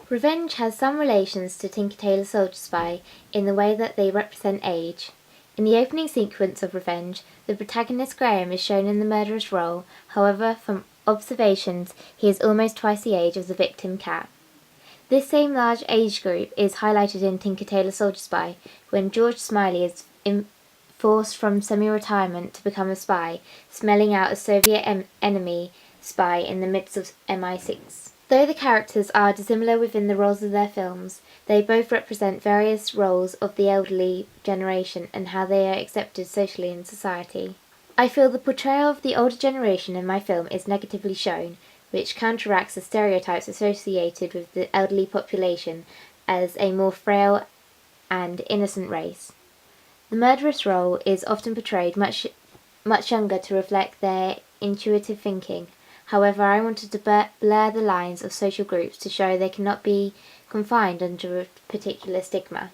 Revenge has some relations to Tinker Tailor Soldier Spy in the way that they represent age. In the opening sequence of Revenge, the protagonist Graham is shown in the murderous role, however, from observations, he is almost twice the age of the victim Cat. This same large age group is highlighted in Tinker Tailor Soldier Spy, when George Smiley is forced from semi-retirement to become a spy, smelling out a Soviet enemy spy in the midst of MI6. Though the characters are dissimilar within the roles of their films, they both represent various roles of the elderly generation and how they are accepted socially in society. I feel the portrayal of the older generation in my film is negatively shown, which counteracts the stereotypes associated with the elderly population as a more frail and innocent race. The murderous role is often portrayed much younger to reflect their intuitive thinking. However, I wanted to blur the lines of social groups to show they cannot be confined under a particular stigma.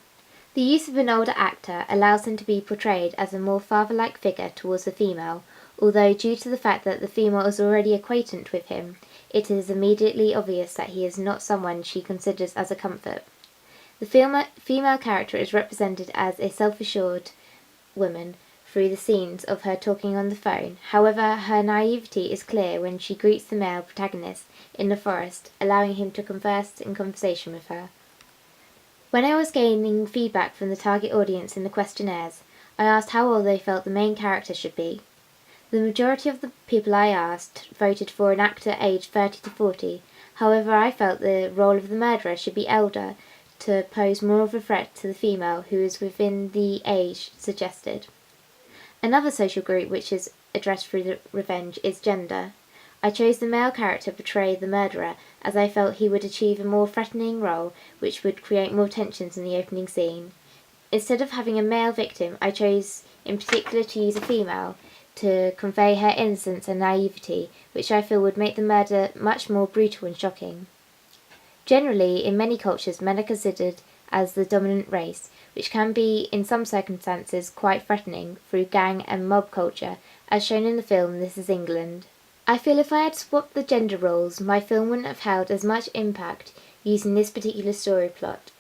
The use of an older actor allows him to be portrayed as a more father-like figure towards the female, although due to the fact that the female is already acquainted with him, it is immediately obvious that he is not someone she considers as a comfort. The female character is represented as a self-assured woman through the scenes of her talking on the phone. However, her naivety is clear when she greets the male protagonist in the forest, allowing him to converse in conversation with her. When I was gaining feedback from the target audience in the questionnaires, I asked how old they felt the main character should be. The majority of the people I asked voted for an actor aged 30 to 40. However, I felt the role of the murderer should be elder to pose more of a threat to the female who is within the age suggested. Another social group which is addressed through the Revenge is gender. I chose the male character to portray the murderer as I felt he would achieve a more threatening role which would create more tensions in the opening scene. Instead of having a male victim, I chose in particular to use a female to convey her innocence and naivety, which I feel would make the murder much more brutal and shocking. Generally, in many cultures, men are considered as the dominant race, which can be, in some circumstances, quite threatening through gang and mob culture, as shown in the film This Is England. I feel if I had swapped the gender roles, my film wouldn't have held as much impact using this particular story plot.